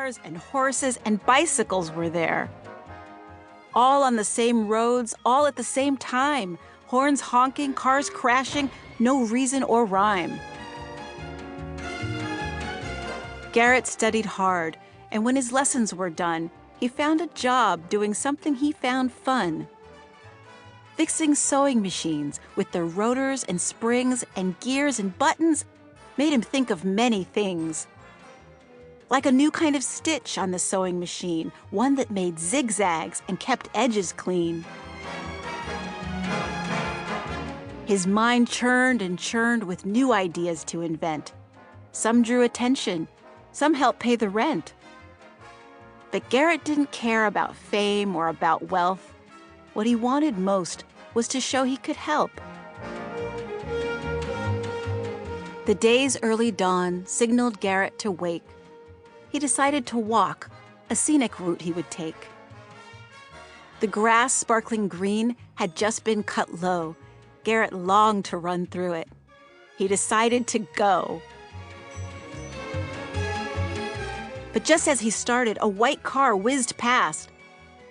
cars and horses and bicycles were there. All on the same roads, all at the same time. Horns honking, cars crashing, no reason or rhyme. Garrett studied hard, and when his lessons were done, he found a job doing something he found fun. Fixing sewing machines with their rotors and springs and gears and buttons made him think of many things. Like a new kind of stitch on the sewing machine, one that made zigzags and kept edges clean. His mind churned and churned with new ideas to invent. Some drew attention, some helped pay the rent. But Garrett didn't care about fame or about wealth. What he wanted most was to show he could help. The day's early dawn signaled Garrett to wake. He decided to walk, a scenic route he would take. The grass, sparkling green, had just been cut low. Garrett longed to run through it. He decided to go. But just as he started, a white car whizzed past,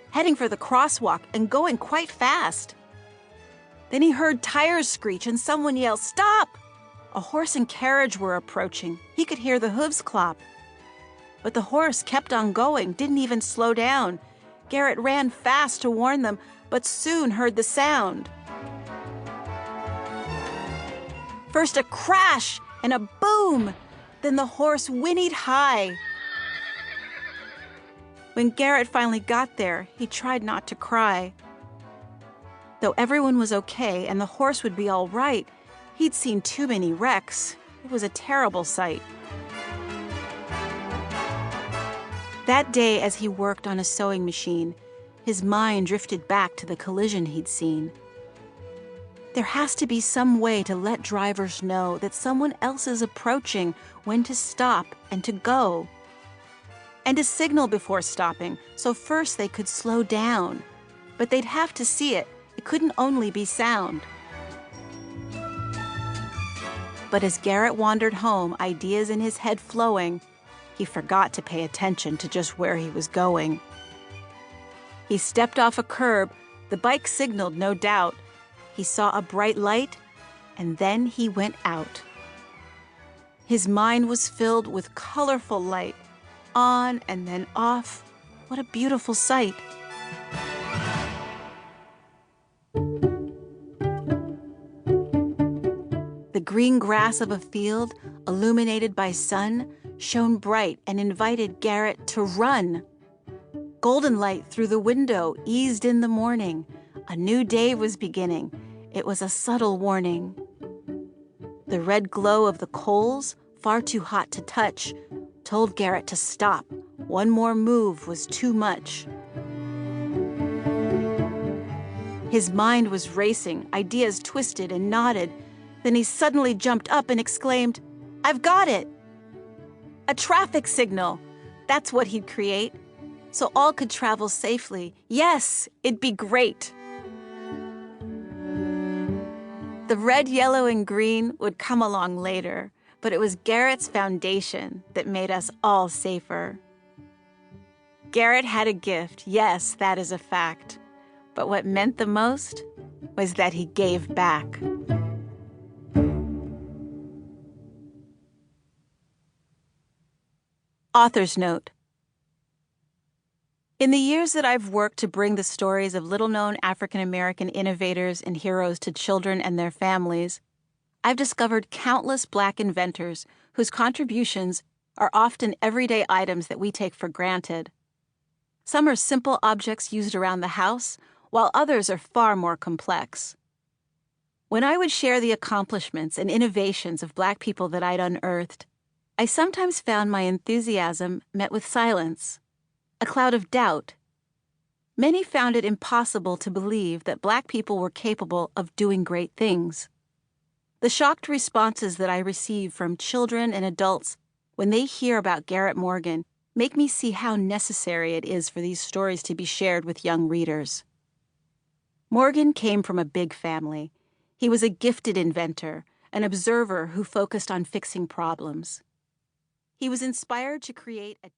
heading for the crosswalk and going quite fast. Then he heard tires screech and someone yell, "Stop!" A horse and carriage were approaching. He could hear the hooves clop. But the horse kept on going, didn't even slow down. Garrett ran fast to warn them, but soon heard the sound. First a crash and a boom, then the horse whinnied high. When Garrett finally got there, he tried not to cry. Though everyone was okay and the horse would be all right, he'd seen too many wrecks. It was a terrible sight. That day, as he worked on a sewing machine, his mind drifted back to the collision he'd seen. There has to be some way to let drivers know that someone else is approaching, when to stop and to go. And to signal before stopping, so first they could slow down. But they'd have to see it. It couldn't only be sound. But as Garrett wandered home, ideas in his head flowing, he forgot to pay attention to just where he was going. He stepped off a curb. The bike signaled, no doubt. He saw a bright light, and then he went out. His mind was filled with colorful light, on and then off. What a beautiful sight. The green grass of a field, illuminated by sun, shone bright and invited Garrett to run. Golden light through the window eased in the morning. A new day was beginning. It was a subtle warning. The red glow of the coals, far too hot to touch, told Garrett to stop. One more move was too much. His mind was racing, ideas twisted and knotted. Then he suddenly jumped up and exclaimed, "I've got it!" A traffic signal. That's what he'd create. So all could travel safely. Yes, it'd be great. The red, yellow, and green would come along later, but it was Garrett's foundation that made us all safer. Garrett had a gift, yes, that is a fact. But what meant the most was that he gave back. Author's note. In the years that I've worked to bring the stories of little-known African-American innovators and heroes to children and their families, I've discovered countless Black inventors whose contributions are often everyday items that we take for granted. Some are simple objects used around the house, while others are far more complex. When I would share the accomplishments and innovations of Black people that I'd unearthed, I sometimes found my enthusiasm met with silence, a cloud of doubt. Many found it impossible to believe that Black people were capable of doing great things. The shocked responses that I receive from children and adults when they hear about Garrett Morgan make me see how necessary it is for these stories to be shared with young readers. Morgan came from a big family. He was a gifted inventor, an observer who focused on fixing problems. He was inspired to create a